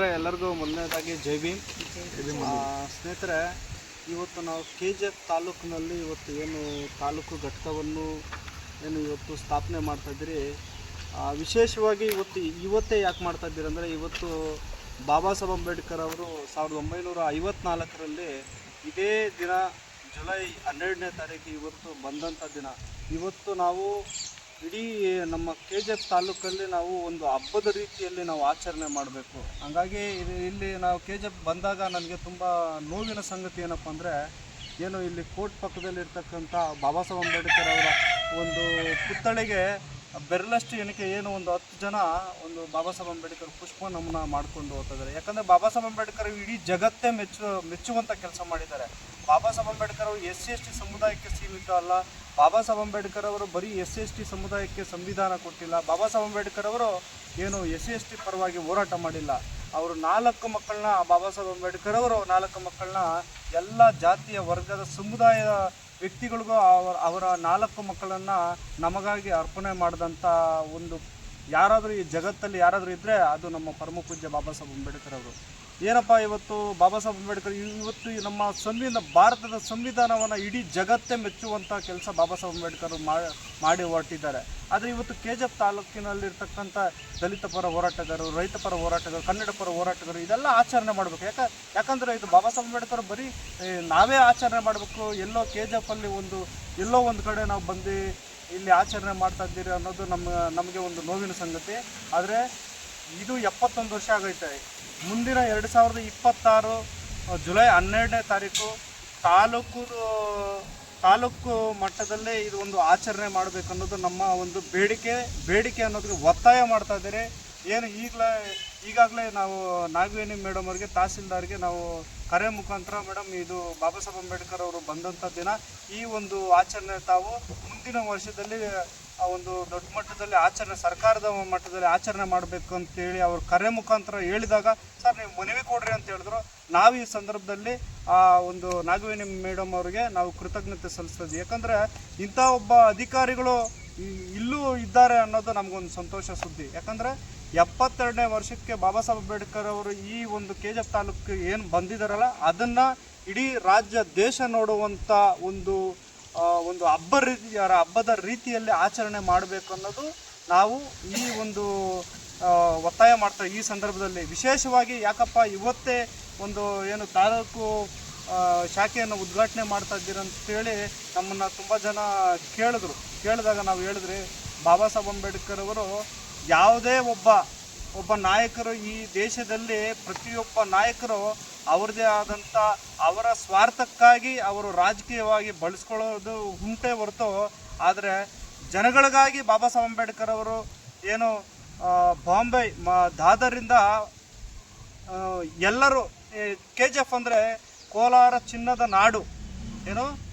ಸ್ನೇಹಿತರೆ, ಎಲ್ಲರಿಗೂ ಮೊದಲನೇದಾಗಿ ಜೈ ಭೀಮ್. ಸ್ನೇಹಿತರೆ, ಇವತ್ತು ನಾವು KGF ತಾಲೂಕಿನಲ್ಲಿ ಇವತ್ತು ಏನು ತಾಲೂಕು ಘಟಕವನ್ನು ಇವತ್ತು ಸ್ಥಾಪನೆ ಮಾಡ್ತಾಯಿದ್ದೀರಿ. ವಿಶೇಷವಾಗಿ ಇವತ್ತೇ ಯಾಕೆ ಮಾಡ್ತಾಯಿದ್ದೀರಿ ಅಂದರೆ, ಇವತ್ತು ಬಾಬಾ ಸಾಹೇಬ್ ಅಂಬೇಡ್ಕರ್ ಅವರು 1954ರಲ್ಲಿ ಇದೇ ದಿನ ಜುಲೈ 12ನೇ ತಾರೀಕು ಇವತ್ತು ಬಂದಂಥ ದಿನ. ಇವತ್ತು ನಾವು ಇಡೀ ನಮ್ಮ KGF ತಾಲೂಕಲ್ಲಿ ನಾವು ಒಂದು ಹಬ್ಬದ ರೀತಿಯಲ್ಲಿ ನಾವು ಆಚರಣೆ ಮಾಡಬೇಕು. ಹಾಗಾಗಿ ಇಲ್ಲಿ ನಾವು KGF ಬಂದಾಗ ನನಗೆ ತುಂಬ ನೋವಿನ ಸಂಗತಿ ಏನಪ್ಪ ಅಂದರೆ, ಇಲ್ಲಿ ಕೋರ್ಟ್ ಪಕ್ಕದಲ್ಲಿರ್ತಕ್ಕಂಥ ಬಾಬಾ ಸಾಹೇಬ್ ಅಂಬೇಡ್ಕರ್ ಅವರ ಒಂದು ಪುತ್ಥಳಿಗೆ ಬೆರಳಷ್ಟು ಎಣಿಕೆ ಒಂದು 10 ಜನ ಬಾಬಾ ಸಾಹೇಬ್ ಅಂಬೇಡ್ಕರ್ ಪುಷ್ಪ ನಮನ ಮಾಡ್ಕೊಂಡು ಹೋಗ್ತಿದ್ದಾರೆ. ಯಾಕಂದರೆ ಬಾಬಾ ಸಾಹೇಬ್ ಅಂಬೇಡ್ಕರ್ ಇಡೀ ಜಗತ್ತೇ ಮೆಚ್ಚುವಂಥ ಕೆಲಸ ಮಾಡಿದ್ದಾರೆ. ಬಾಬಾ ಸಾಹೇಬ್ ಅಂಬೇಡ್ಕರ್ ಅವರು SC/ST ಸಮುದಾಯಕ್ಕೆ ಸೀಮಿತ ಅಲ್ಲ. ಬಾಬಾ ಸಾಹೇಬ್ ಅಂಬೇಡ್ಕರ್ ಅವರು ಬರೀ SC/ST ಸಮುದಾಯಕ್ಕೆ ಸಂವಿಧಾನ ಕೊಟ್ಟಿಲ್ಲ. ಬಾಬಾ ಸಾಹೇಬ್ ಅಂಬೇಡ್ಕರ್ ಅವರು SC/ST ಪರವಾಗಿ ಹೋರಾಟ ಮಾಡಿಲ್ಲ. ಅವರು 4 ಮಕ್ಕಳನ್ನ, ಬಾಬಾ ಸಾಹೇಬ್ ಅಂಬೇಡ್ಕರ್ ಅವರು 4 ಮಕ್ಕಳನ್ನ ಎಲ್ಲ ಜಾತಿಯ ವರ್ಗದ ಸಮುದಾಯದ ವ್ಯಕ್ತಿಗಳಿಗೂ ಅವರ 4 ಮಕ್ಕಳನ್ನು ನಮಗಾಗಿ ಅರ್ಪಣೆ ಮಾಡಿದಂಥ ಯಾರಾದರೂ ಈ ಜಗತ್ತಲ್ಲಿ ಯಾರಾದರೂ ಇದ್ದರೆ ಅದು ನಮ್ಮ ಪರಮ ಪೂಜ್ಯ ಬಾಬಾ ಸಾಹೇಬ್ ಅಂಬೇಡ್ಕರ್ ಅವರು. ಏನಪ್ಪ, ಇವತ್ತು ಬಾಬಾ ಸಾಹೇಬ್ ಅಂಬೇಡ್ಕರ್ ಇವತ್ತು ನಮ್ಮ ಭಾರತದ ಸಂವಿಧಾನವನ್ನು ಇಡೀ ಜಗತ್ತೇ ಮೆಚ್ಚುವಂಥ ಕೆಲಸ ಬಾಬಾ ಸಾಹೇಬ್ ಅಂಬೇಡ್ಕರ್ ಮಾಡಿ ಹೊರಟಿದ್ದಾರೆ. ಆದರೆ ಇವತ್ತು KGF ತಾಲೂಕಿನಲ್ಲಿರ್ತಕ್ಕಂಥ ದಲಿತ ಪರ ಹೋರಾಟಗಾರರು, ರೈತ ಪರ ಹೋರಾಟಗಾರರು, ಕನ್ನಡ ಪರ ಹೋರಾಟಗಾರರು ಇದೆಲ್ಲ ಆಚರಣೆ ಮಾಡಬೇಕು. ಯಾಕಂದರೆ ಇದು ಬಾಬಾ ಸಾಹೇಬ್ ಅಂಬೇಡ್ಕರ್ ಬರೀ ನಾವೇ ಆಚರಣೆ ಮಾಡಬೇಕು, ಎಲ್ಲೋ KGFಲ್ಲಿ ಎಲ್ಲೋ ಒಂದು ಕಡೆ ನಾವು ಬಂದು ಇಲ್ಲಿ ಆಚರಣೆ ಮಾಡ್ತಾ ಇದ್ದೀರಿ ಅನ್ನೋದು ನಮಗೆ ಒಂದು ನೋವಿನ ಸಂಗತಿ. ಆದರೆ ಇದು 71 ವರ್ಷ ಆಗೈತೆ. ಮುಂದಿನ 2026 ಜುಲೈ 12ನೇ ತಾರೀಕು ತಾಲೂಕು ಮಟ್ಟದಲ್ಲೇ ಇದು ಆಚರಣೆ ಮಾಡಬೇಕು ಅನ್ನೋದು ನಮ್ಮ ಬೇಡಿಕೆ ಅನ್ನೋದಕ್ಕೆ ಒತ್ತಾಯ ಮಾಡ್ತಾ ಇದ್ದಾರೆ. ಈಗಾಗಲೇ ನಾವು ನಾಗವೇಣಿ ಮೇಡಮ್ ಅವರಿಗೆ, ತಹಸೀಲ್ದಾರ್ಗೆ ನಾವು ಕರೆ ಮುಖಾಂತರ, ಮೇಡಮ್ ಇದು ಬಾಬಾ ಸಾಹೇಬ್ ಅಂಬೇಡ್ಕರ್ ಅವರು ಬಂದಂಥ ದಿನ, ಈ ಆಚರಣೆ ತಾವು ಮುಂದಿನ ವರ್ಷದಲ್ಲಿ ದೊಡ್ಡ ಮಟ್ಟದಲ್ಲಿ ಆಚರಣೆ, ಸರ್ಕಾರದ ಮಟ್ಟದಲ್ಲಿ ಆಚರಣೆ ಮಾಡಬೇಕು ಅಂತೇಳಿ ಅವರು ಕರೆ ಮುಖಾಂತರ ಹೇಳಿದಾಗ, ಸರ್ ನೀವು ಮನವಿ ಕೊಡ್ರಿ ಅಂತ ಹೇಳಿದ್ರು. ನಾವು ಈ ಸಂದರ್ಭದಲ್ಲಿ ನಾಗವೇಣಿ ಮೇಡಮ್ ಅವರಿಗೆ ನಾವು ಕೃತಜ್ಞತೆ ಸಲ್ಲಿಸ್ತೀವಿ. ಯಾಕಂದರೆ ಇಂಥ ಒಬ್ಬ ಅಧಿಕಾರಿಗಳು ಇಲ್ಲೂ ಇದ್ದಾರೆ ಅನ್ನೋದು ನಮಗೊಂದು ಸಂತೋಷ ಸುದ್ದಿ. ಯಾಕಂದರೆ 72ನೇ ವರ್ಷಕ್ಕೆ ಬಾಬಾ ಸಾಹೇಬ್ ಅಂಬೇಡ್ಕರ್ ಅವರು ಈ KGF ತಾಲೂಕು ಏನು ಬಂದಿದ್ದಾರಲ್ಲ, ಅದನ್ನು ಇಡೀ ರಾಜ್ಯ ದೇಶ ನೋಡುವಂಥ ಹಬ್ಬದ ರೀತಿಯಲ್ಲಿ ಆಚರಣೆ ಮಾಡಬೇಕು ಅನ್ನೋದು ನಾವು ಈ ಒತ್ತಾಯ ಮಾಡ್ತಾ ಈ ಸಂದರ್ಭದಲ್ಲಿ. ವಿಶೇಷವಾಗಿ ಯಾಕಪ್ಪ ಇವತ್ತೇ ತಾಲೂಕು ಶಾಖೆಯನ್ನು ಉದ್ಘಾಟನೆ ಮಾಡ್ತಾ ಇದ್ದೀರಂತೇಳಿ ನಮ್ಮನ್ನು ತುಂಬ ಜನ ಕೇಳಿದಾಗ ನಾವು ಹೇಳಿದ್ರಿ, ಬಾಬಾ ಸಾಹೇಬ್ ಅಂಬೇಡ್ಕರ್ ಅವರು ಯಾವುದೇ ಒಬ್ಬ ನಾಯಕರು ಈ ದೇಶದಲ್ಲಿ, ಪ್ರತಿಯೊಬ್ಬ ನಾಯಕರು ಅವ್ರದ್ದೇ ಆದಂಥ ಅವರ ಸ್ವಾರ್ಥಕ್ಕಾಗಿ ಅವರು ರಾಜಕೀಯವಾಗಿ ಬಳಸ್ಕೊಳ್ಳೋದು ಉಂಟೇ ಹೊರತು, ಆದರೆ ಜನಗಳಿಗಾಗಿ ಬಾಬಾ ಸಾಹೇಬ್ ಅಂಬೇಡ್ಕರ್ ಅವರು ಬಾಂಬೆ ದಾದರಿಂದ ಎಲ್ಲರೂ KGF ಅಂದರೆ ಕೋಲಾರ ಚಿನ್ನದ ನಾಡು,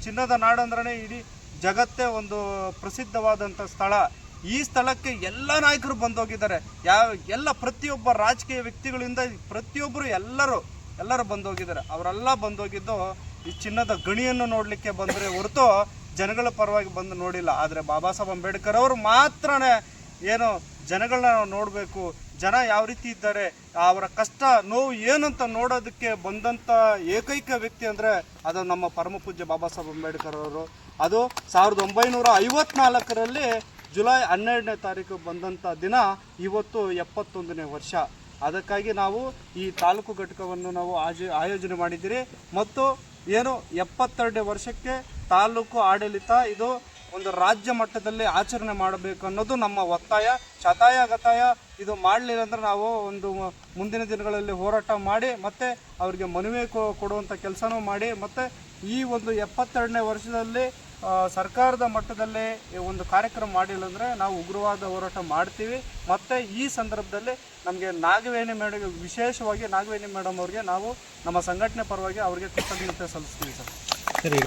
ಚಿನ್ನದ ನಾಡು ಅಂದ್ರೆ ಇಡೀ ಜಗತ್ತೇ ಪ್ರಸಿದ್ಧವಾದಂಥ ಸ್ಥಳ. ಈ ಸ್ಥಳಕ್ಕೆ ಎಲ್ಲ ನಾಯಕರು ಬಂದೋಗಿದ್ದಾರೆ. ಪ್ರತಿಯೊಬ್ಬ ರಾಜಕೀಯ ವ್ಯಕ್ತಿಗಳಿಂದ ಪ್ರತಿಯೊಬ್ಬರು ಎಲ್ಲರೂ ಬಂದೋಗಿದ್ದಾರೆ. ಅವರೆಲ್ಲ ಬಂದೋಗಿದ್ದು ಈ ಚಿನ್ನದ ಗಣಿಯನ್ನು ನೋಡಲಿಕ್ಕೆ ಬಂದರೆ ಹೊರತು ಜನಗಳ ಪರವಾಗಿ ಬಂದು ನೋಡಿಲ್ಲ. ಆದರೆ ಬಾಬಾ ಸಾಹೇಬ್ ಅಂಬೇಡ್ಕರ್ ಅವರು ಮಾತ್ರ ಜನಗಳನ್ನ ನೋಡಬೇಕು, ಜನ ಯಾವ ರೀತಿ ಇದ್ದಾರೆ, ಅವರ ಕಷ್ಟ ನೋವು ಏನಂತ ನೋಡೋದಕ್ಕೆ ಬಂದಂಥ ಏಕೈಕ ವ್ಯಕ್ತಿ ಅಂದರೆ ಅದು ನಮ್ಮ ಪರಮ ಪೂಜ್ಯ ಬಾಬಾ ಸಾಹೇಬ್ ಅಂಬೇಡ್ಕರ್ ಅವರು. ಅದು 1954ರಲ್ಲಿ ಜುಲೈ 12ನೇ ತಾರೀಕು ಬಂದಂಥ ದಿನ. ಇವತ್ತು 71ನೇ ವರ್ಷ. ಅದಕ್ಕಾಗಿ ನಾವು ಈ ತಾಲೂಕು ಘಟಕವನ್ನು ನಾವು ಆಯೋಜನೆ ಮಾಡಿದ್ದೀರಿ. ಮತ್ತು 72ನೇ ವರ್ಷಕ್ಕೆ ತಾಲೂಕು ಆಡಳಿತ ಇದು ರಾಜ್ಯ ಮಟ್ಟದಲ್ಲಿ ಆಚರಣೆ ಮಾಡಬೇಕು ಅನ್ನೋದು ನಮ್ಮ ಒತ್ತಾಯ. ಶತಾಯ ಇದು ಮಾಡಲಿಲ್ಲ ಅಂದರೆ ನಾವು ಮುಂದಿನ ದಿನಗಳಲ್ಲಿ ಹೋರಾಟ ಮಾಡಿ ಮತ್ತು ಅವರಿಗೆ ಮನವಿ ಕೊಡುವಂಥ ಕೆಲಸನೂ ಮಾಡಿ, ಮತ್ತು ಈ 72ನೇ ವರ್ಷದಲ್ಲಿ ಸರ್ಕಾರದ ಮಟ್ಟದಲ್ಲೇ ಕಾರ್ಯಕ್ರಮ ಮಾಡಿಲ್ಲ ಅಂದರೆ ನಾವು ಉಗ್ರವಾದ ಹೋರಾಟ ಮಾಡ್ತೀವಿ. ಮತ್ತು ಈ ಸಂದರ್ಭದಲ್ಲಿ ನಮಗೆ ವಿಶೇಷವಾಗಿ ನಾಗವೇಣಿ ಮೇಡಮ್ ಅವ್ರಿಗೆ ನಾವು ನಮ್ಮ ಸಂಘಟನೆ ಪರವಾಗಿ ಅವರಿಗೆ ಕೃತಜ್ಞತೆ ಸಲ್ಲಿಸ್ತೀವಿ ಸರ್. ಸರಿ,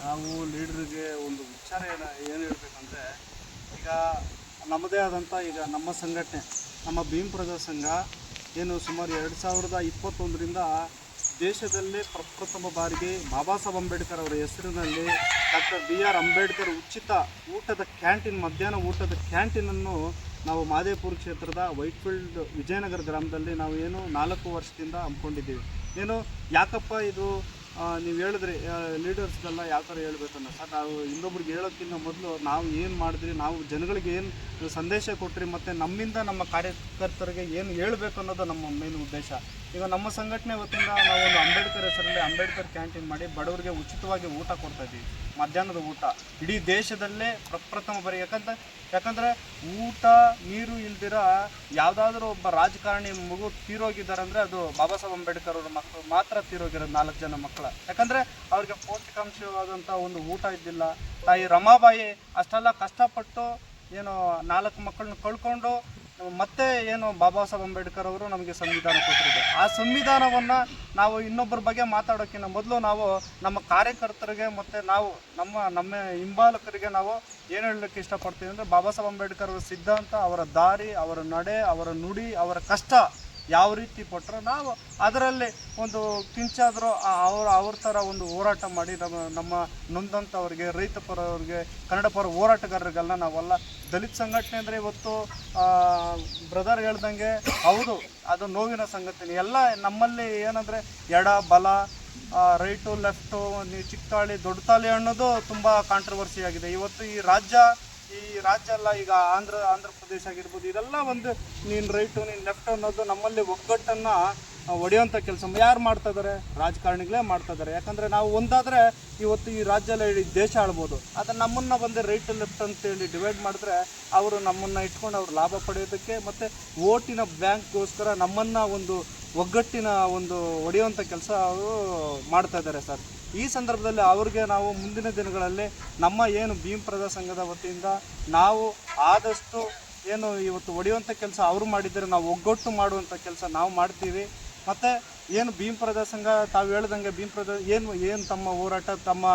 ನಾವು ಲೀಡ್ರಿಗೆ ವಿಚಾರ ಏನು ಹೇಳ್ಬೇಕಂದ್ರೆ, ಈಗ ನಮ್ಮದೇ ಆದಂಥ ನಮ್ಮ ಸಂಘಟನೆ, ನಮ್ಮ ಭೀಮ್ ಪ್ರಜಾ ಸಂಘ ಸುಮಾರು 2021ರಿಂದ ದೇಶದಲ್ಲೇ ಪ್ರಪ್ರಥಮ ಬಾರಿಗೆ ಬಾಬಾ ಸಾಹೇಬ್ ಅಂಬೇಡ್ಕರ್ ಅವರ ಹೆಸರಿನಲ್ಲಿ ಡಾಕ್ಟರ್ BR ಅಂಬೇಡ್ಕರ್ ಉಚಿತ ಊಟದ ಕ್ಯಾಂಟೀನ್, ಮಧ್ಯಾಹ್ನ ಊಟದ ಕ್ಯಾಂಟೀನನ್ನು ನಾವು ಮಾದೇಪುರ ಕ್ಷೇತ್ರದ ವೈಟ್ಫೀಲ್ಡ್ ವಿಜಯನಗರ ಗ್ರಾಮದಲ್ಲಿ ನಾವು ಏನು 4 ವರ್ಷದಿಂದ ಹಮ್ಮಿಕೊಂಡಿದ್ದೀವಿ. ಏನು ಯಾಕಪ್ಪ ಇದು ನೀವು ಹೇಳಿದ್ರಿ ಲೀಡರ್ಸ್ಗೆಲ್ಲ ಯಾವ ಥರ ಹೇಳ್ಬೇಕನ್ನೋ ಸರ್, ನಾವು ಇನ್ನೊಬ್ರಿಗೆ ಹೇಳೋಕ್ಕಿಂತ ಮೊದಲು ನಾವು ಏನು ಮಾಡಿದ್ರಿ, ನಾವು ಜನಗಳಿಗೆ ಏನು ಸಂದೇಶ ಕೊಟ್ರಿ, ಮತ್ತು ನಮ್ಮಿಂದ ನಮ್ಮ ಕಾರ್ಯಕರ್ತರಿಗೆ ಏನು ಹೇಳಬೇಕು ಅನ್ನೋದು ನಮ್ಮ ಮೇನ್ ಉದ್ದೇಶ. ಈಗ ನಮ್ಮ ಸಂಘಟನೆ ವತಿಯಿಂದ ನಾವು ಒಂದು ಅಂಬೇಡ್ಕರ್ ಹೆಸರಲ್ಲಿ ಅಂಬೇಡ್ಕರ್ ಕ್ಯಾಂಟೀನ್ ಮಾಡಿ ಬಡವರಿಗೆ ಉಚಿತವಾಗಿ ಊಟ ಕೊಡ್ತಾಯಿದ್ದೀವಿ. ಮಧ್ಯಾಹ್ನದ ಊಟ ಇಡೀ ದೇಶದಲ್ಲೇ ಪ್ರಪ್ರಥಮ ಬಾರಿ. ಯಾಕಂದರೆ ಊಟ ನೀರು ಇಲ್ದಿರ ಯಾವುದಾದ್ರೂ ಒಬ್ಬ ರಾಜಕಾರಣಿ ಮಗು ತೀರೋಗಿದ್ದಾರೆ ಅಂದರೆ ಅದು ಬಾಬಾ ಸಾಹೇಬ್ ಅಂಬೇಡ್ಕರ್ ಅವ್ರ ಮಕ್ಕಳು ಮಾತ್ರ ತೀರೋಗಿರೋದು, 4 ಜನ ಮಕ್ಕಳು. ಯಾಕಂದರೆ ಅವ್ರಿಗೆ ಪೌಷ್ಟಿಕಾಂಶವಾದಂಥ ಒಂದು ಊಟ ಇದ್ದಿಲ್ಲ. ತಾಯಿ ರಮಾಬಾಯಿ ಅಷ್ಟೆಲ್ಲ ಕಷ್ಟಪಟ್ಟು ಏನು 4 ಮಕ್ಕಳನ್ನ ಕಳ್ಕೊಂಡು ಮತ್ತೆ ಏನು ಬಾಬಾ ಸಾಹೇಬ್ ಅಂಬೇಡ್ಕರ್ ಅವರು ನಮಗೆ ಸಂವಿಧಾನ ಕೊಟ್ಟಿದೆ. ಆ ಸಂವಿಧಾನವನ್ನು ನಾವು ಇನ್ನೊಬ್ಬರ ಬಗ್ಗೆ ಮಾತಾಡೋಕ್ಕಿಂತ ಮೊದಲು ನಾವು ನಮ್ಮ ಕಾರ್ಯಕರ್ತರಿಗೆ ಮತ್ತು ನಾವು ನಮ್ಮ ಹಿಂಬಾಲಕರಿಗೆ ನಾವು ಏನು ಹೇಳಲಿಕ್ಕೆ ಇಷ್ಟಪಡ್ತೀವಿ ಅಂದರೆ, ಬಾಬಾ ಸಾಹೇಬ್ ಅಂಬೇಡ್ಕರ್ ಅವರ ಸಿದ್ಧಾಂತ, ಅವರ ದಾರಿ, ಅವರ ನಡೆ, ಅವರ ನುಡಿ, ಅವರ ಕಷ್ಟ ಯಾವ ರೀತಿ ಪಟ್ಟರು ನಾವು ಅದರಲ್ಲಿ ಒಂದು ಕಿಂಚಾದರೂ ಅವ್ರ ಥರ ಒಂದು ಹೋರಾಟ ಮಾಡಿ ನಮ್ಮ ನೊಂದಂಥವ್ರಿಗೆ, ರೈತ ಪರವ್ರಿಗೆ, ಕನ್ನಡ ಪರ ಹೋರಾಟಗಾರರಿಗೆಲ್ಲ ನಾವೆಲ್ಲ ದಲಿತ ಸಂಘಟನೆ ಅಂದರೆ ಇವತ್ತು ಬ್ರದರ್ ಹೇಳ್ದಂಗೆ ಹೌದು, ಅದು ನೋವಿನ ಸಂಗತಿನೇ. ಎಲ್ಲ ನಮ್ಮಲ್ಲಿ ಏನಂದರೆ ಎಡ ಬಲ, ರೈಟು ಲೆಫ್ಟು, ನೀವು ಚಿಕ್ಕತಾಳಿ ದೊಡ್ಡತಾಳಿ ಅನ್ನೋದು ತುಂಬ ಕಾಂಟ್ರವರ್ಸಿ ಆಗಿದೆ ಇವತ್ತು. ಈ ರಾಜ್ಯ ಅಲ್ಲ, ಈಗ ಆಂಧ್ರ ಪ್ರದೇಶ ಆಗಿರ್ಬೋದು, ಇದೆಲ್ಲ ಒಂದು ನೀನು ರೈಟು ನೀನು ಲೆಫ್ಟ್ ಅನ್ನೋದು ನಮ್ಮಲ್ಲಿ ಒಗ್ಗಟ್ಟನ್ನು ಒಡೆಯುವಂಥ ಕೆಲಸ ಯಾರು ಮಾಡ್ತಾ ಇದ್ದಾರೆ? ರಾಜಕಾರಣಿಗಳೇ ಮಾಡ್ತಾ ಇದ್ದಾರೆ. ಯಾಕಂದರೆ ನಾವು ಒಂದಾದರೆ ಇವತ್ತು ಈ ರಾಜ್ಯದಲ್ಲಿ ಇಡೀ ದೇಶ ಆಳ್ಬೋದು. ಆದರೆ ನಮ್ಮನ್ನು ಬಂದು ರೈಟ್ ಲೆಫ್ಟ್ ಅಂತೇಳಿ ಡಿವೈಡ್ ಮಾಡಿದ್ರೆ ಅವರು ನಮ್ಮನ್ನು ಇಟ್ಕೊಂಡು ಅವ್ರು ಲಾಭ ಪಡೆಯೋದಕ್ಕೆ ಮತ್ತು ಓಟಿನ ಬ್ಯಾಂಕ್ಗೋಸ್ಕರ ನಮ್ಮನ್ನು ಒಂದು ಒಗ್ಗಟ್ಟಿನ ಒಂದು ಒಡೆಯುವಂಥ ಕೆಲಸ ಅವರು ಮಾಡ್ತಾ ಇದ್ದಾರೆ ಸರ್. ಈ ಸಂದರ್ಭದಲ್ಲಿ ಅವ್ರಿಗೆ ನಾವು ಮುಂದಿನ ದಿನಗಳಲ್ಲಿ ನಮ್ಮ ಏನು ಭೀಮಪ್ರದ ಸಂಘದ ವತಿಯಿಂದ ನಾವು ಆದಷ್ಟು ಏನು ಇವತ್ತು ಒಡೆಯುವಂಥ ಕೆಲಸ ಅವರು ಮಾಡಿದರೆ ನಾವು ಒಗ್ಗಟ್ಟು ಮಾಡುವಂಥ ಕೆಲಸ ನಾವು ಮಾಡ್ತೀವಿ. ಮತ್ತು ಏನು ಭೀಮಪ್ರದ ಸಂಘ ತಾವು ಹೇಳ್ದಂಗೆ ಭೀಮಪ್ರದ ಏನು ತಮ್ಮ ಹೋರಾಟ, ತಮ್ಮ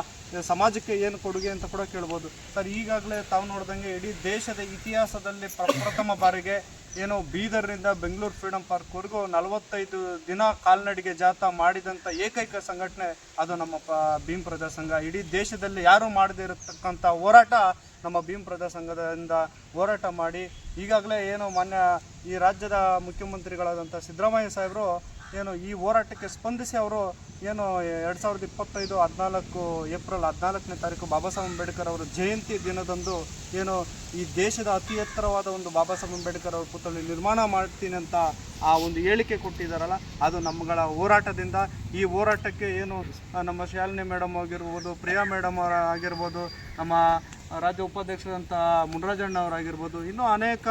ಸಮಾಜಕ್ಕೆ ಏನು ಕೊಡುಗೆ ಅಂತ ಕೂಡ ಕೇಳ್ಬೋದು ಸರ್. ಈಗಾಗಲೇ ತಾವು ನೋಡ್ದಂಗೆ ಇಡೀ ದೇಶದ ಇತಿಹಾಸದಲ್ಲಿ ಪ್ರಪ್ರಥಮ ಬಾರಿಗೆ ಏನು ಬೀದರ್ನಿಂದ ಬೆಂಗಳೂರು ಫ್ರೀಡಮ್ ಪಾರ್ಕ್ವರೆಗೂ 45 ದಿನ ಕಾಲ್ನಡಿಗೆ ಜಾಥಾ ಮಾಡಿದಂಥ ಏಕೈಕ ಸಂಘಟನೆ ಅದು ನಮ್ಮ ಭೀಮಪ್ರದ ಸಂಘ. ಇಡೀ ದೇಶದಲ್ಲಿ ಯಾರೂ ಮಾಡದೇ ಇರತಕ್ಕಂಥ ಹೋರಾಟ ನಮ್ಮ ಭೀಮಪ್ರದ ಸಂಘದಿಂದ ಹೋರಾಟ ಮಾಡಿ ಈಗಾಗಲೇ ಏನು ಮಾನ್ಯ ಈ ರಾಜ್ಯದ ಮುಖ್ಯಮಂತ್ರಿಗಳಾದಂಥ ಸಿದ್ದರಾಮಯ್ಯ ಸಾಹೇಬರು ಏನು ಈ ಹೋರಾಟಕ್ಕೆ ಸ್ಪಂದಿಸಿ ಅವರು ಏನು 2025 ಏಪ್ರಿಲ್ 14ನೇ ತಾರೀಕು ಬಾಬಾ ಸಾಹೇಬ್ ಅಂಬೇಡ್ಕರ್ ಅವರ ಜಯಂತಿ ದಿನದಂದು ಏನು ಈ ದೇಶದ ಅತಿ ಎತ್ತರವಾದ ಒಂದು ಬಾಬಾ ಸಾಹೇಬ್ ಅಂಬೇಡ್ಕರ್ ಅವ್ರ ಪುತ್ಥಳಿ ನಿರ್ಮಾಣ ಮಾಡ್ತೀನಿ ಅಂತ ಆ ಒಂದು ಹೇಳಿಕೆ ಕೊಟ್ಟಿದ್ದಾರಲ್ಲ, ಅದು ನಮ್ಮಗಳ ಹೋರಾಟದಿಂದ. ಈ ಹೋರಾಟಕ್ಕೆ ಏನು ನಮ್ಮ ಶಾಲಿನಿ ಮೇಡಮ್ ಆಗಿರ್ಬೋದು, ಪ್ರಿಯಾ ಮೇಡಮ್ ಆಗಿರ್ಬೋದು, ನಮ್ಮ ರಾಜ್ಯ ಉಪಾಧ್ಯಕ್ಷರಂಥ ಮುನರಾಜಣ್ಣ ಅವರಾಗಿರ್ಬೋದು, ಇನ್ನೂ ಅನೇಕ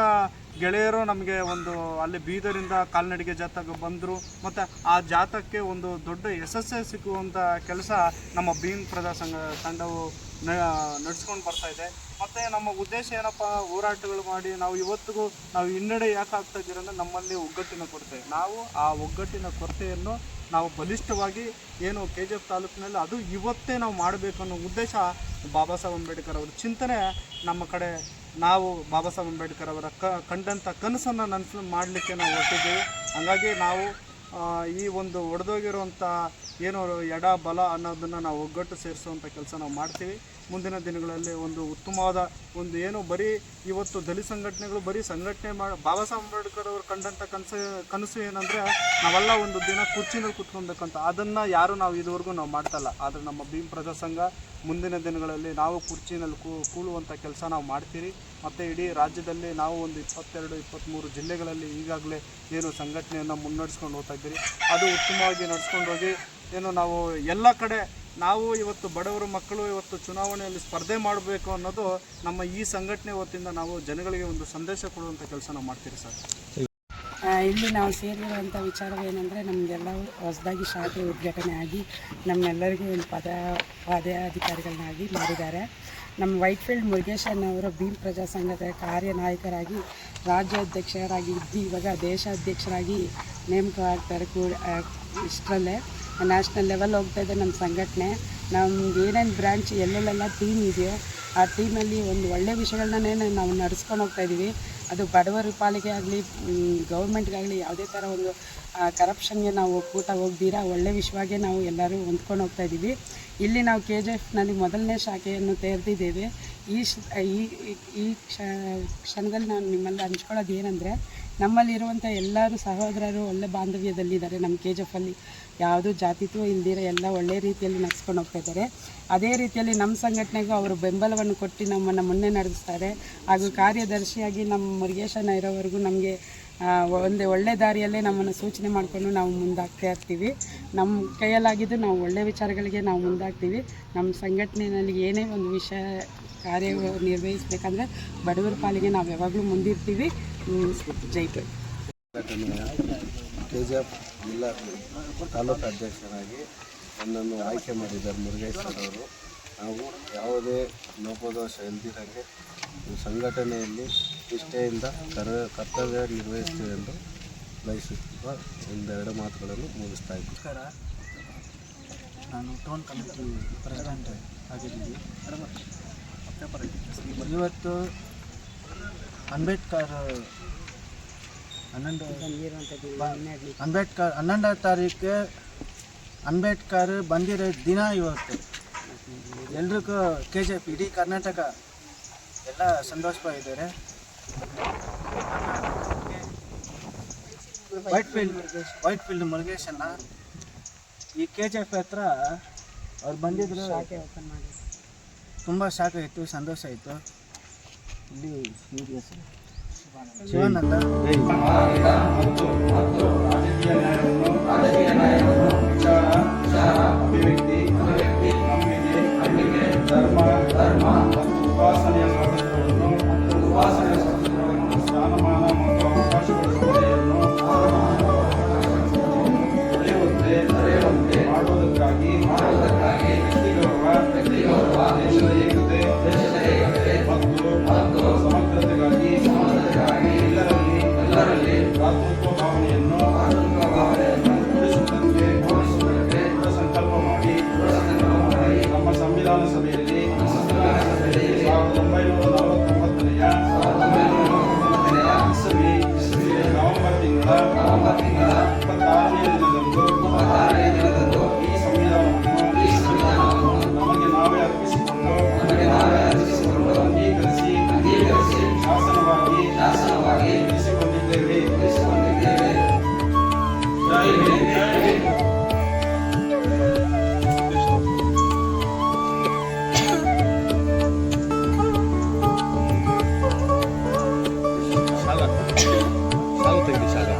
ಗೆಳೆಯರು ನಮಗೆ ಒಂದು ಅಲ್ಲಿ ಬೀದರಿಂದ ಕಾಲ್ನಡಿಗೆ ಜಾಥಾಗೆ ಬಂದರು. ಮತ್ತು ಆ ಜಾಥಾಕ್ಕೆ ಒಂದು ದೊಡ್ಡ ಯಶಸ್ಸೇ ಸಿಕ್ಕುವಂಥ ಕೆಲಸ ನಮ್ಮ ಭೀಮಪ್ರದ ಸಂಘ ತಂಡವು ನಡೆಸ್ಕೊಂಡು ಬರ್ತಾಯಿದೆ. ಮತ್ತು ನಮ್ಮ ಉದ್ದೇಶ ಏನಪ್ಪ, ಹೋರಾಟಗಳು ಮಾಡಿ ನಾವು ಇವತ್ತಿಗೂ ನಾವು ಹಿನ್ನಡೆ ಯಾಕೆ ಆಗ್ತಾ ಇದ್ದೀರ ಅಂದರೆ ನಮ್ಮಲ್ಲಿ ಒಗ್ಗಟ್ಟಿನ ಕೊರತೆ. ನಾವು ಆ ಒಗ್ಗಟ್ಟಿನ ಕೊರತೆಯನ್ನು ನಾವು ಬಲಿಷ್ಠವಾಗಿ ಏನು KGF ತಾಲೂಕಿನಲ್ಲಿ ಅದು ಇವತ್ತೇ ನಾವು ಮಾಡಬೇಕು ಅನ್ನೋ ಉದ್ದೇಶ ಬಾಬಾ ಸಾಹೇಬ್ ಅಂಬೇಡ್ಕರ್ ಅವರ ಚಿಂತನೆ ನಮ್ಮ ಕಡೆ. ನಾವು ಬಾಬಾ ಸಾಹೇಬ್ ಅಂಬೇಡ್ಕರ್ ಅವರ ಕಂಡಂಥ ಕನಸನ್ನು ನನಸು ಮಾಡಲಿಕ್ಕೆ ನಾವು ಹೊರಟಿದ್ದೀವಿ. ಹಾಗಾಗಿ ನಾವು ಈ ಒಂದು ಒಡೆದೋಗಿರುವಂಥ ಏನು ಎಡ ಬಲ ಅನ್ನೋದನ್ನು ನಾವು ಒಗ್ಗಟ್ಟು ಸೇರಿಸುವಂಥ ಕೆಲಸ ನಾವು ಮಾಡ್ತೀವಿ. ಮುಂದಿನ ದಿನಗಳಲ್ಲಿ ಒಂದು ಉತ್ತಮವಾದ ಒಂದು ಏನು ಬರೀ ಇವತ್ತು ದಲಿತ ಸಂಘಟನೆಗಳು ಬರೀ ಸಂಘಟನೆ ಬಾಬಾ ಸಾಹೇಬ್ ಅಂಬೇಡ್ಕರ್ ಅವರು ಕಂಡಂಥ ಕನಸು ಏನಂದರೆ ನಾವೆಲ್ಲ ಒಂದು ದಿನ ಕುರ್ಚಿನಲ್ಲಿ ಕೂತ್ಕೊಬೇಕಂತ. ಅದನ್ನು ಯಾರು ನಾವು ಇದುವರೆಗೂ ನಾವು ಮಾಡ್ತಲ್ಲ. ಆದರೆ ನಮ್ಮ ಭೀಮಪ್ರದ ಸಂಘ ಮುಂದಿನ ದಿನಗಳಲ್ಲಿ ನಾವು ಕುರ್ಚಿನಲ್ಲಿ ಕೂಳುವಂಥ ಕೆಲಸ ನಾವು ಮಾಡ್ತೀರಿ. ಮತ್ತು ಇಡೀ ರಾಜ್ಯದಲ್ಲಿ ನಾವು ಒಂದು 22-23 ಜಿಲ್ಲೆಗಳಲ್ಲಿ ಈಗಾಗಲೇ ಏನು ಸಂಘಟನೆಯನ್ನು ಮುನ್ನಡೆಸ್ಕೊಂಡು ಹೋಗ್ತಾ ಇದ್ದೀರಿ. ಅದು ಉತ್ತಮವಾಗಿ ನಡ್ಸ್ಕೊಂಡು ಹೋಗಿ ಏನು ನಾವು ಎಲ್ಲ ಕಡೆ ನಾವು ಇವತ್ತು ಬಡವರ ಮಕ್ಕಳು ಇವತ್ತು ಚುನಾವಣೆಯಲ್ಲಿ ಸ್ಪರ್ಧೆ ಮಾಡಬೇಕು ಅನ್ನೋದು ನಮ್ಮ ಈ ಸಂಘಟನೆ ವತಿಯಿಂದ ನಾವು ಜನಗಳಿಗೆ ಒಂದು ಸಂದೇಶ ಕೊಡುವಂಥ ಕೆಲಸ ನಾವು ಮಾಡ್ತೀರಿ ಸರ್. ಇಲ್ಲಿ ನಾವು ಸೇರಿರುವಂಥ ವಿಚಾರವೇನೆಂದರೆ, ನಮಗೆಲ್ಲ ಹೊಸದಾಗಿ ಶಾಖೆ ಉದ್ಘಾಟನೆ ಆಗಿ ನಮ್ಮೆಲ್ಲರಿಗೂ ಒಂದು ಪದಾಧಿಕಾರಿಗಳನ್ನಾಗಿ ಮಾಡಿದ್ದಾರೆ. ನಮ್ಮ ವೈಟ್ಫೀಲ್ಡ್ ಮುರುಗೇಶನ್ ಅವರು ಭೀಮಪ್ರದ ಸಂಘದ ಕಾರ್ಯನಾಯಕರಾಗಿ ರಾಜ್ಯಾಧ್ಯಕ್ಷರಾಗಿ ಇವಾಗ ದೇಶಾಧ್ಯಕ್ಷರಾಗಿ ನೇಮಕವಾಗ್ತಾರೆ. ಇಷ್ಟರಲ್ಲೇ ನ್ಯಾಷನಲ್ ಲೆವೆಲ್ ಹೋಗ್ತಾಯಿದೆ ನಮ್ಮ ಸಂಘಟನೆ. ನಮ್ಗೆ ಏನೇನು ಬ್ರ್ಯಾಂಚ್ ಎಲ್ಲೆಲ್ಲೆಲ್ಲ ಟೀಮ್ ಇದೆಯೋ ಆ ಟೀಮಲ್ಲಿ ಒಂದು ಒಳ್ಳೆಯ ವಿಷಯಗಳನ್ನೇ ನಾವು ನಡೆಸ್ಕೊಂಡು ಹೋಗ್ತಾಯಿದ್ದೀವಿ. ಅದು ಬಡವರ ಪಾಲಿಗೆ ಆಗಲಿ ಗೌರ್ಮೆಂಟ್ಗಾಗಲಿ ಯಾವುದೇ ಥರ ಒಂದು ಕರಪ್ಷನ್ಗೆ ನಾವು ಒಕ್ಕೂಟ ಹೋಗ್ದಿರಾ ಒಳ್ಳೆ ವಿಷಯವಾಗಿ ನಾವು ಎಲ್ಲರೂ ಹೊಂದ್ಕೊಂಡು ಹೋಗ್ತಾ ಇದ್ದೀವಿ. ಇಲ್ಲಿ ನಾವು KGFನಲ್ಲಿ ಮೊದಲನೇ ಶಾಖೆಯನ್ನು ತೆರೆದಿದ್ದೇವೆ. ಈ ಕ್ಷಣದಲ್ಲಿ ನಾನು ನಿಮ್ಮಲ್ಲಿ ಹಂಚ್ಕೊಳ್ಳೋದು ಏನಂದರೆ, ನಮ್ಮಲ್ಲಿರುವಂಥ ಎಲ್ಲರೂ ಸಹೋದರರು ಒಳ್ಳೆ ಬಾಂಧವ್ಯದಲ್ಲಿದ್ದಾರೆ. ನಮ್ಮ KGFಲ್ಲಿ ಯಾವುದೂ ಜಾತಿತ್ವ ಇಲ್ದಿರ ಎಲ್ಲ ಒಳ್ಳೆ ರೀತಿಯಲ್ಲಿ ನಡೆಸ್ಕೊಂಡು ಹೋಗ್ತಾ ಇದ್ದಾರೆ. ಅದೇ ರೀತಿಯಲ್ಲಿ ನಮ್ಮ ಸಂಘಟನೆಗೂ ಅವರು ಬೆಂಬಲವನ್ನು ಕೊಟ್ಟು ನಮ್ಮನ್ನು ಮುನ್ನೆ ನಡೆಸ್ತಾರೆ. ಹಾಗೂ ಕಾರ್ಯದರ್ಶಿಯಾಗಿ ನಮ್ಮ ಮುರುಗೇಶನ ಇರೋವರೆಗೂ ನಮಗೆ ಒಂದು ಒಳ್ಳೆ ದಾರಿಯಲ್ಲೇ ನಮ್ಮನ್ನು ಸೂಚನೆ ಮಾಡಿಕೊಂಡು ನಾವು ಮುಂದಾಗ್ತಾ ಇರ್ತೀವಿ. ನಮ್ಮ ಕೈಯಲ್ಲಾಗಿದ್ದು ನಾವು ಒಳ್ಳೆ ವಿಚಾರಗಳಿಗೆ ನಾವು ಮುಂದಾಗ್ತೀವಿ. ನಮ್ಮ ಸಂಘಟನೆಯಲ್ಲಿ ಏನೇ ಒಂದು ವಿಷಯ ಕಾರ್ಯ ನಿರ್ವಹಿಸಬೇಕಂದ್ರೆ ಬಡವರ ಪಾಲಿಗೆ ನಾವು ಯಾವಾಗಲೂ ಮುಂದಿರ್ತೀವಿ. ಜೈಪುರ KGF ಜಿಲ್ಲಾ ತಾಲೂಕು ಅಧ್ಯಕ್ಷರಾಗಿ ನನ್ನನ್ನು ಆಯ್ಕೆ ಮಾಡಿದ್ದಾರೆ ಮುರುಗೇಶ್ವರವರು. ನಾವು ಯಾವುದೇ ಲೋಪದೋಷ ಇಲ್ದಿರಂಗೆ ಸಂಘಟನೆಯಲ್ಲಿ ನಿಷ್ಠೆಯಿಂದ ಕರ್ತವ್ಯ ನಿರ್ವಹಿಸ್ತೀವಿ ಎಂದು ಬಯಸುವ ಒಂದೆರಡು ಮಾತುಗಳನ್ನು ಮುಗಿಸ್ತಾ ಇದ್ದೀನಿ. ನಮಸ್ಕಾರ, ನಾನು ಟೌನ್ ಕಮಿಟಿ ಪ್ರೆಸಿಡೆಂಟ್ ಆಗಿದ್ದೀವಿ. ಇವತ್ತು ಅಂಬೇಡ್ಕರ್ 11ನೇ ತಾರೀಕು ಅಂಬೇಡ್ಕರ್ ಬಂದಿರೋ ದಿನ ಇವತ್ತು. ಎಲ್ರಿಗೂ KGF ಇಡೀ ಕರ್ನಾಟಕ ಎಲ್ಲ ಸಂತೋಷವಾಗಿದ್ದಾರೆ. ವೈಟ್ ಫೀಲ್ಡ್ ಮುರುಗೇಶನ್ನ ಈ KGF ಹತ್ರ ಅವ್ರು ಬಂದಿದ್ರು, ತುಂಬ ಶಾಖ ಇತ್ತು, ಸಂತೋಷ ಆಯಿತು. ಇಲ್ಲಿ ಶಿವಾನಂದ ಅಭಿವ್ಯಕ್ತಿ, ನಂಬಿಕೆ, ಧರ್ಮ ಮತ್ತು ಉಪಾಸನೆಯ ಸ್ವಾತಂತ್ರ್ಯವನ್ನು ಸ್ಥಾನಮಾನ ಮತ್ತು ಅವಕಾಶಗಳ ಪಡೆಯುವಂತೆ ಮಾಡುವುದಕ್ಕಾಗಿ ವ್ಯಕ್ತಿಗೌರವ, ದೇಶದ ಏಕತೆ ಮತ್ತು ಸಮಗ್ರತೆಗಾಗಿ ಎಲ್ಲರಲ್ಲಿ ಭ್ರಾತೃತ್ವ ಭಾವನೆಯನ್ನು ಮೂಡಿಸುವಂತೆ ದೃಢ ಸಂಕಲ್ಪ ಮಾಡಿ ನಮ್ಮ ಸಂವಿಧಾನ ಸಭೆಯಲ್ಲಿ 1949ನೇ ಇಸವಿ ನವೆಂಬರ್ ತಿಂಗಳ 26ನೇ ದಿನದಂದು ಈ ಸಂವಿಧಾನವನ್ನು ನಮಗೆ ನಾವೇ ಅರ್ಪಿಸಿಕೊಂಡು ಅಂಗೀಕರಿಸಿ ಶಾಸನವಾಗಿ ಇರಿಸಿಕೊಂಡಿದ್ದೇವೆ. ಜೈ ಹಿಂದ್. ಶಾಲಾ ತೆಗೆದು ಶಾಲಾ